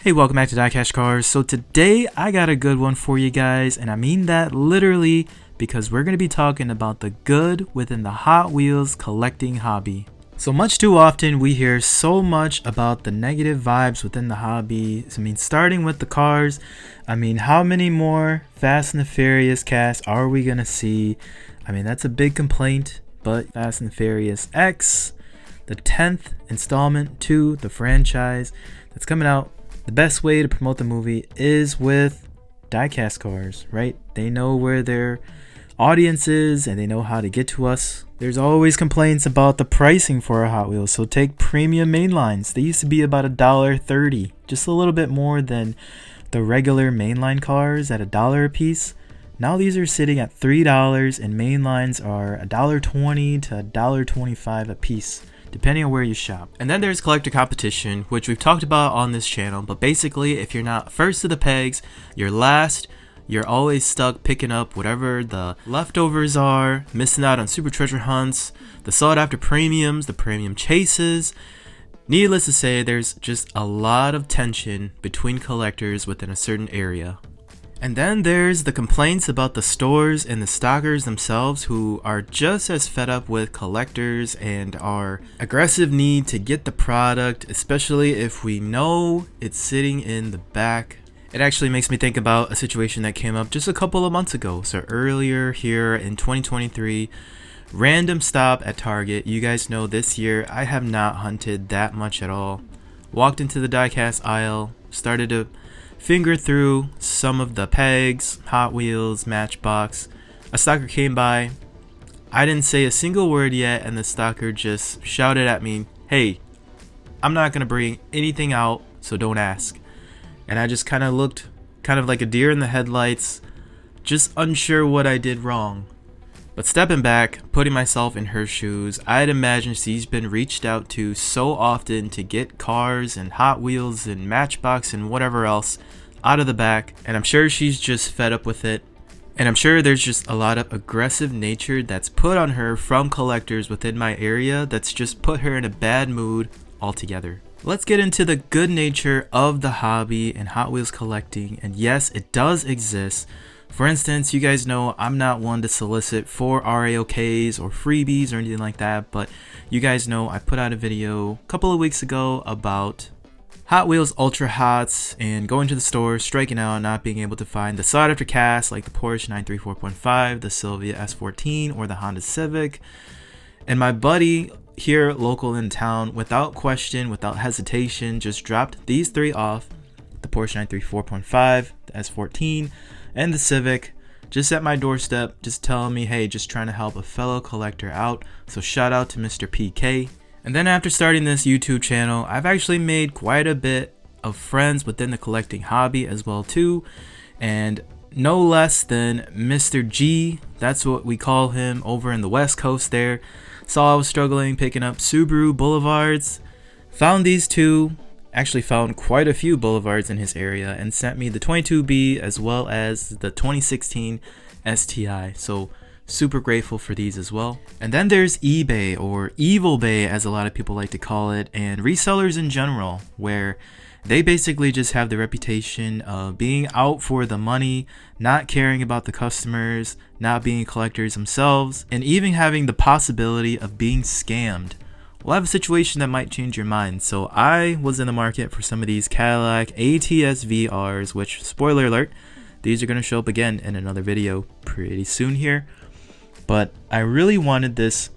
Hey, welcome back to DieCash Cars. So today I got a good one for you guys, and I mean that literally because we're going to be talking about the good within the Hot Wheels collecting hobby. So much too often we hear so much about the negative vibes within the hobby. I mean, starting with the cars, I mean, how many more Fast and the Furious casts are we going to see? I mean, that's a big complaint, but Fast and the Furious X, the 10th installment to the franchise that's coming out. The best way to promote the movie is with Diecast Cars, right? They know where their audience is and they know how to get to us. There's always complaints about the pricing for our Hot Wheels. So take premium mainlines. They used to be about $1.30, just a little bit more than the regular mainline cars at $1 a piece. Now these are sitting at $3 and mainlines are $1.20 to $1.25 a piece, depending on where you shop. And then there's collector competition, which we've talked about on this channel, but basically if you're not first to the pegs, you're last. You're always stuck picking up whatever the leftovers are, missing out on super treasure hunts, the sought after premiums, the premium chases. Needless to say, there's just a lot of tension between collectors within a certain area. And then there's the complaints about the stores and the stockers themselves, who are just as fed up with collectors and our aggressive need to get the product, especially if we know it's sitting in the back. It actually makes me think about a situation that came up just a couple of months ago. So earlier here in 2023, random stop at Target. You guys know this year I have not hunted that much at all. Walked into the diecast aisle, started to finger through some of the pegs, Hot Wheels, Matchbox. A stalker came by. I didn't say a single word yet, and the stalker just shouted at me, "Hey, I'm not gonna bring anything out, so don't ask." And I just kind of looked kind of like a deer in the headlights, just unsure what I did wrong. But stepping back, putting myself in her shoes, I'd imagine she's been reached out to so often to get cars and Hot Wheels and Matchbox and whatever else out of the back, and I'm sure she's just fed up with it. And I'm sure there's just a lot of aggressive nature that's put on her from collectors within my area that's just put her in a bad mood altogether. Let's get into the good nature of the hobby and Hot Wheels collecting, and yes, it does exist. For instance, you guys know I'm not one to solicit for RAOKs or freebies or anything like that, but you guys know I put out a video a couple of weeks ago about Hot Wheels ultrahots and going to the store, striking out, not being able to find the sought after cast like the Porsche 934.5, the Silvia S14, or the Honda Civic. And my buddy here local in town, without question, without hesitation, just dropped these three off: the Porsche 934.5, the S14, and the Civic, just at my doorstep, just telling me, hey, just trying to help a fellow collector out. So shout out to Mr. PK. And then after starting this YouTube channel, I've actually made quite a bit of friends within the collecting hobby as well too, and no less than Mr. G, that's what we call him over in the West Coast there. Saw I was struggling picking up Subaru Boulevards, found these two, actually found quite a few Boulevards in his area, and sent me the 22B as well as the 2016 STI. So super grateful for these as well. And then there's eBay, or Evil Bay as a lot of people like to call it, and resellers in general, where they basically just have the reputation of being out for the money, not caring about the customers, not being collectors themselves, and even having the possibility of being scammed. We'll have a situation that might change your mind. So I was in the market for some of these Cadillac ATS VRs, which, spoiler alert, these are going to show up again in another video pretty soon here. But I really wanted this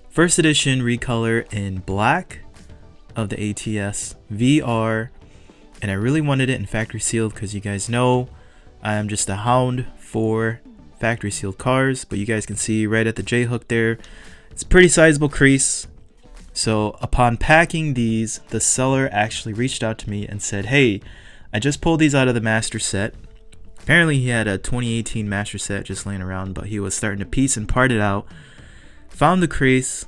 first edition recolor in black of the ATS VR, and I really wanted it in factory sealed because you guys know I am just a hound for factory sealed cars. But you guys can see right at the J hook there, it's a pretty sizable crease. So upon packing these, the seller actually reached out to me and said, hey, I just pulled these out of the master set. Apparently he had a 2018 master set just laying around, but he was starting to piece and part it out, found the crease,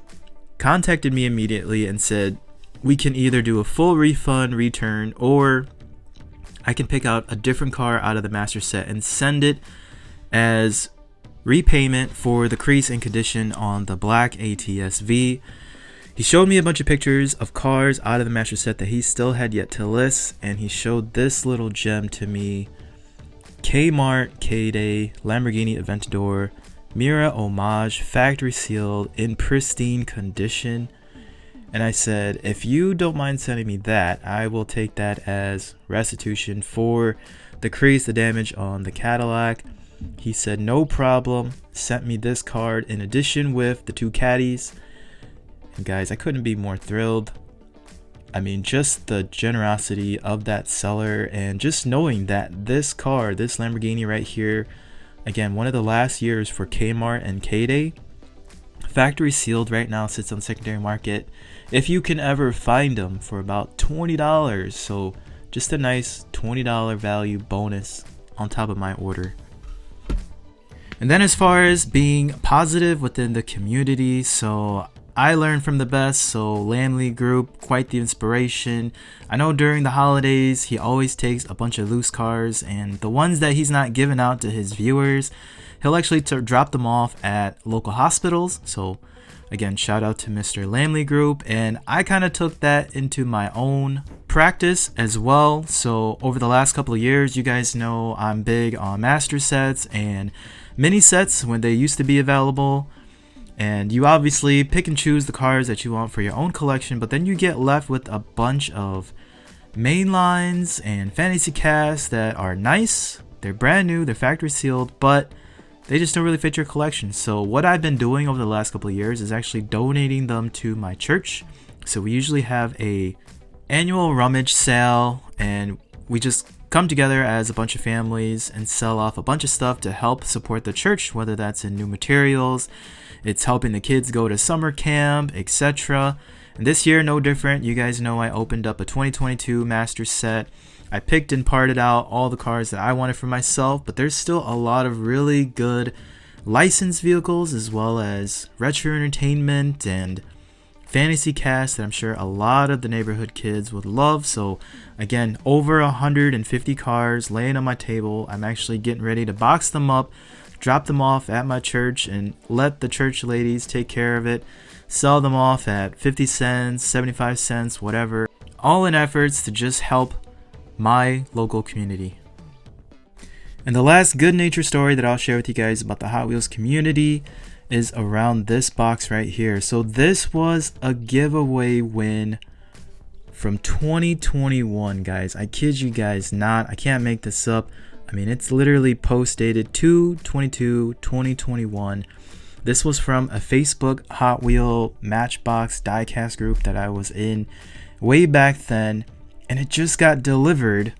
contacted me immediately and said, we can either do a full refund return, or I can pick out a different car out of the master set and send it as repayment for the crease and condition on the black ATS V. He showed me a bunch of pictures of cars out of the master set that he still had yet to list, and he showed this little gem to me. Kmart K-Day Lamborghini Aventador Mira Homage, factory sealed, in pristine condition. And I said, if you don't mind sending me that, I will take that as restitution for the crease, the damage on the Cadillac. He said no problem, sent me this card in addition with the 2 caddies. And guys, I couldn't be more thrilled. I mean, just the generosity of that seller, and just knowing that this car, this Lamborghini right here, again, one of the last years for Kmart and K-Day, factory sealed, right now sits on the secondary market, if you can ever find them, for about $20. So just a nice $20 value bonus on top of my order. And then as far as being positive within the community, so I learned from the best, so Lamley Group, quite the inspiration. I know during the holidays, he always takes a bunch of loose cars, and the ones that he's not giving out to his viewers, he'll actually drop them off at local hospitals. So again, shout out to Mr. Lamley Group, and I kind of took that into my own practice as well. So over the last couple of years, you guys know I'm big on master sets and mini sets when they used to be available. And you obviously pick and choose the cars that you want for your own collection, but then you get left with a bunch of main lines and fantasy casts that are nice, they're brand new, they're factory sealed, but they just don't really fit your collection. So what I've been doing over the last couple of years is actually donating them to my church. So we usually have a annual rummage sale, and we just come together as a bunch of families and sell off a bunch of stuff to help support the church, whether that's in new materials, it's helping the kids go to summer camp, etc. And this year, no different. You guys know I opened up a 2022 master set. I picked and parted out all the cars that I wanted for myself, but there's still a lot of really good licensed vehicles, as well as retro entertainment and fantasy casts that I'm sure a lot of the neighborhood kids would love. So again, over 150 cars laying on my table. I'm actually getting ready to box them up, drop them off at my church, and let the church ladies take care of it. Sell them off at 50 cents, 75 cents, whatever. All in efforts to just help my local community. And the last good nature story that I'll share with you guys about the Hot Wheels community is around this box right here. So this was a giveaway win from 2021, guys. I kid you guys not. I can't make this up. I mean, it's literally post dated 2/22/2021. This was from a Facebook Hot Wheel Matchbox diecast group that I was in way back then, and it just got delivered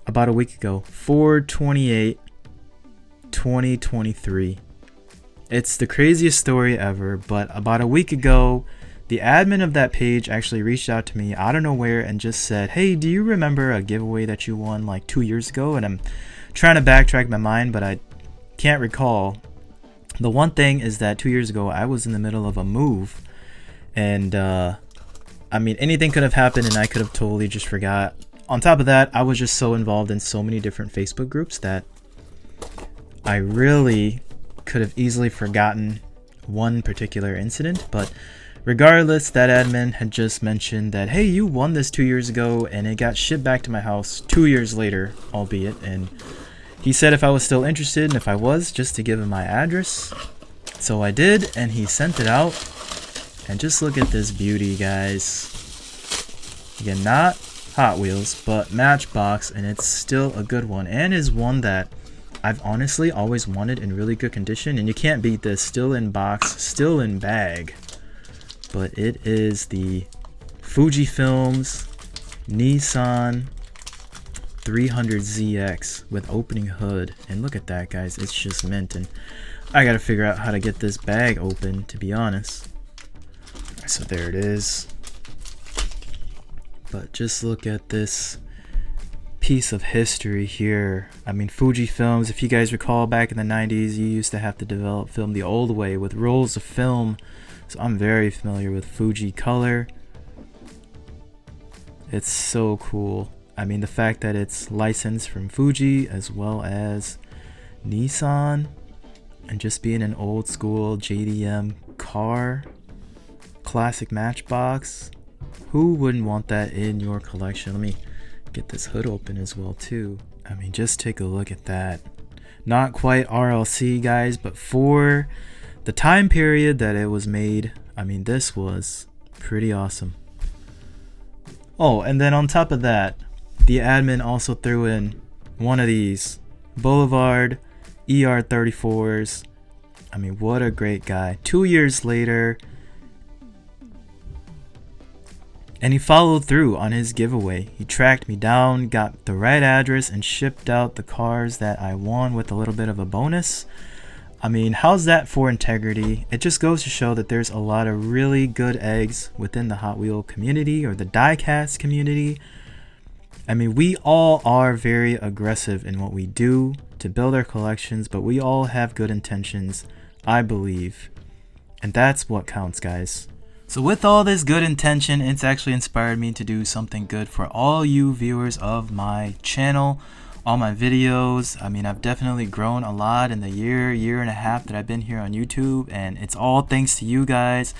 about a week ago, 4/28/2023. It's the craziest story ever, but about a week ago, the admin of that page actually reached out to me out of nowhere and just said, hey, do you remember a giveaway that you won like 2 years ago? And I'm trying to backtrack my mind, but I can't recall. The one thing is that 2 years ago, I was in the middle of a move, and I mean, anything could have happened and I could have totally just forgot. On top of that, I was just so involved in so many different Facebook groups that I really could have easily forgotten one particular incident. But regardless, that admin had just mentioned that, hey, you won this 2 years ago, and it got shipped back to my house 2 years later, albeit. And he said if I was still interested, and if I was, just to give him my address. So I did, and he sent it out. And just look at this beauty, guys. Again, not Hot Wheels, but Matchbox, and it's still a good one, and is one that I've honestly always wanted in really good condition, and you can't beat this. Still in box, still in bag. But it is the Fujifilm's Nissan 300ZX with opening hood. And look at that, guys. It's just mint. And I gotta figure out how to get this bag open, to be honest. So there it is. But just look at this piece of history here. I mean, Fujifilms, if you guys recall back in the 90s, you used to have to develop film the old way with rolls of film. So I'm very familiar with Fuji color. It's so cool. I mean, the fact that it's licensed from Fuji as well as Nissan, and just being an old school JDM car, classic matchbox. Who wouldn't want that in your collection? Let me get this hood open as well too. I mean, just take a look at that. Not quite RLC, guys, but for the time period that it was made, I mean, this was pretty awesome. Oh, and then on top of that, the admin also threw in one of these Boulevard ER34s. I mean, what a great guy. 2 years later, and he followed through on his giveaway. He tracked me down, got the right address, and shipped out the cars that I won with a little bit of a bonus. I mean, how's that for integrity? It just goes to show that there's a lot of really good eggs within the Hot Wheel community or the diecast community. I mean, we all are very aggressive in what we do to build our collections, but we all have good intentions, I believe. And that's what counts, guys. So with all this good intention, it's actually inspired me to do something good for all you viewers of my channel, all my videos. I mean, I've definitely grown a lot in the year and a half that I've been here on YouTube, and it's all thanks to you guys.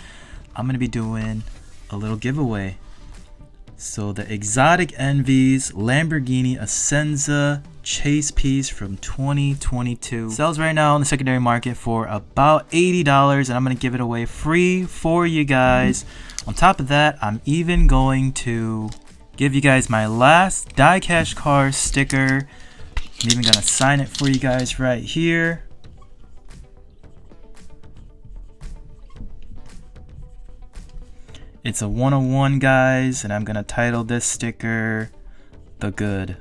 I'm going to be doing a little giveaway. So the Exotic Envies Lamborghini Essenza chase piece from 2022 sells right now on the secondary market for about $80, and I'm going to give it away free for you guys. On top of that, I'm even going to give you guys my last DieCash Cars sticker. I'm even going to sign it for you guys right here. It's a 101, guys, and I'm going to title this sticker The Good.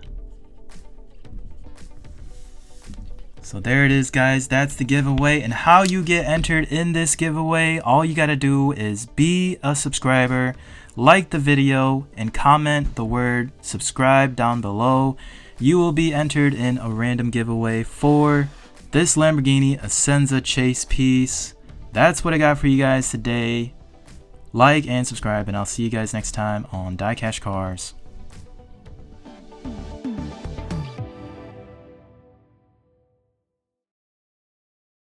So there it is, guys. That's the giveaway. And how you get entered in this giveaway, all you got to do is be a subscriber, like the video, and comment the word subscribe down below. You will be entered in a random giveaway for this Lamborghini Essenza chase piece. That's what I got for you guys today. Like and subscribe, and I'll see you guys next time on DieCash Cars.